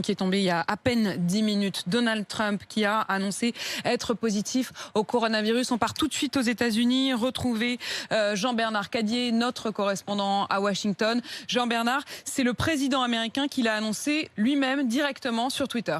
Qui est tombé il y a à peine 10 minutes. Donald Trump qui a annoncé être positif au coronavirus. On part tout de suite aux États-Unis, retrouver Jean-Bernard Cadier, notre correspondant à Washington. Jean-Bernard, c'est le président américain qui l'a annoncé lui-même directement sur Twitter.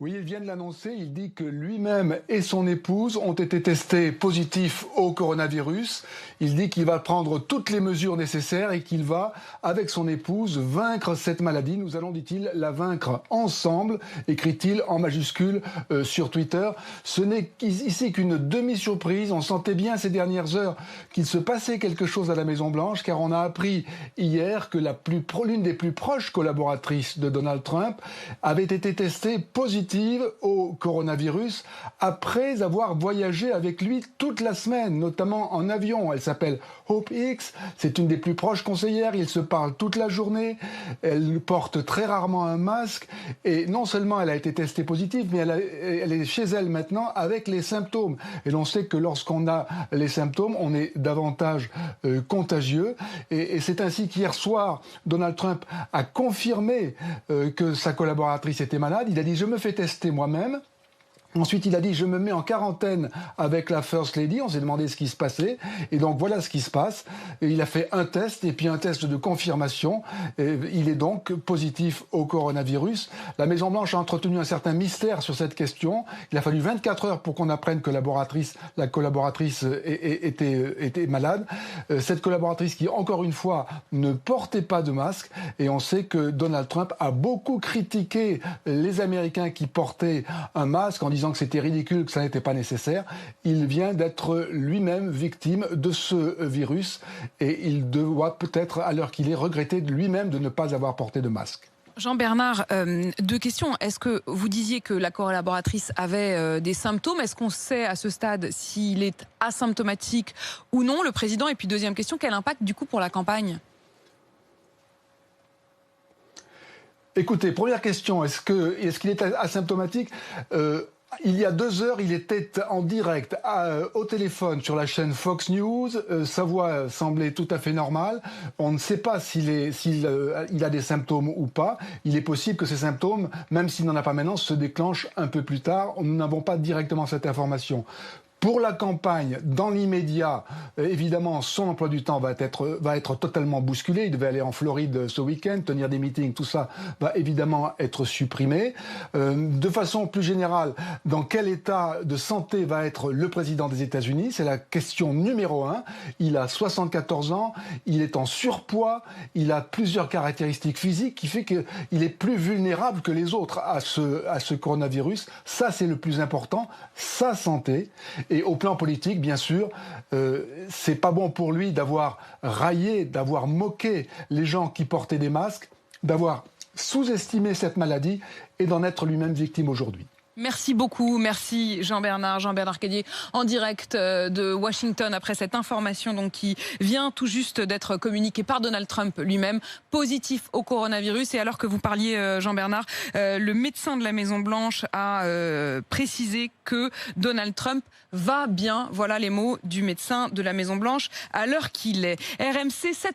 Oui, il vient de l'annoncer. Il dit que lui-même et son épouse ont été testés positifs au coronavirus. Il dit qu'il va prendre toutes les mesures nécessaires et qu'il va, avec son épouse, vaincre cette maladie. Nous allons, dit-il, la vaincre ensemble, écrit-il en majuscule sur Twitter. Ce n'est ici qu'une demi-surprise. On sentait bien ces dernières heures qu'il se passait quelque chose à la Maison-Blanche, car on a appris hier que l'une des plus proches collaboratrices de Donald Trump avait été testée positive au coronavirus après avoir voyagé avec lui toute la semaine, notamment en avion. Elle s'appelle Hope Hicks, c'est une des plus proches conseillères, ils se parlent toute la journée, elle porte très rarement un masque et non seulement elle a été testée positive, mais elle est chez elle maintenant avec les symptômes. Et l'on sait que lorsqu'on a les symptômes, on est davantage contagieux. Et c'est ainsi qu'hier soir, Donald Trump a confirmé que sa collaboratrice était malade. Il a dit « je me fais tester moi-même ». Ensuite, il a dit « je me mets en quarantaine avec la First Lady ». On s'est demandé ce qui se passait. Et donc, voilà ce qui se passe. Et il a fait un test et puis un test de confirmation. Et il est donc positif au coronavirus. La Maison-Blanche a entretenu un certain mystère sur cette question. Il a fallu 24 heures pour qu'on apprenne que la collaboratrice était malade. Cette collaboratrice qui, encore une fois, ne portait pas de masque. Et on sait que Donald Trump a beaucoup critiqué les Américains qui portaient un masque en disant que c'était ridicule, que ça n'était pas nécessaire. Il vient d'être lui-même victime de ce virus et il doit peut-être, à l'heure qu'il est, regretter lui-même de ne pas avoir porté de masque. Jean-Bernard, deux questions. Est-ce que vous disiez que la collaboratrice avait des symptômes? Est-ce qu'on sait à ce stade s'il est asymptomatique ou non, le président? Et puis deuxième question, quel impact du coup pour la campagne? Écoutez, première question, est-ce qu'il est asymptomatique? Il y a 2 heures, il était en direct au téléphone sur la chaîne Fox News. Sa voix semblait tout à fait normale. On ne sait pas s'il a des symptômes ou pas. Il est possible que ces symptômes, même s'il n'en a pas maintenant, se déclenchent un peu plus tard. Nous n'avons pas directement cette information. Pour la campagne, dans l'immédiat, évidemment, son emploi du temps va être totalement bousculé. Il devait aller en Floride ce week-end, tenir des meetings, tout ça va évidemment être supprimé. De façon plus générale, dans quel état de santé va être le président des États-Unis? C'est la question numéro 1. Il a 74 ans, il est en surpoids, il a plusieurs caractéristiques physiques qui fait qu'il est plus vulnérable que les autres à ce coronavirus. Ça, c'est le plus important, sa santé. Et au plan politique, bien sûr, c'est pas bon pour lui d'avoir raillé, d'avoir moqué les gens qui portaient des masques, d'avoir sous-estimé cette maladie et d'en être lui-même victime aujourd'hui. Merci beaucoup, merci Jean-Bernard Cadier en direct de Washington après cette information donc qui vient tout juste d'être communiquée par Donald Trump lui-même, positif au coronavirus. Et alors que vous parliez Jean-Bernard, le médecin de la Maison-Blanche a précisé que Donald Trump va bien. Voilà les mots du médecin de la Maison-Blanche à l'heure qu'il est. RMC 7.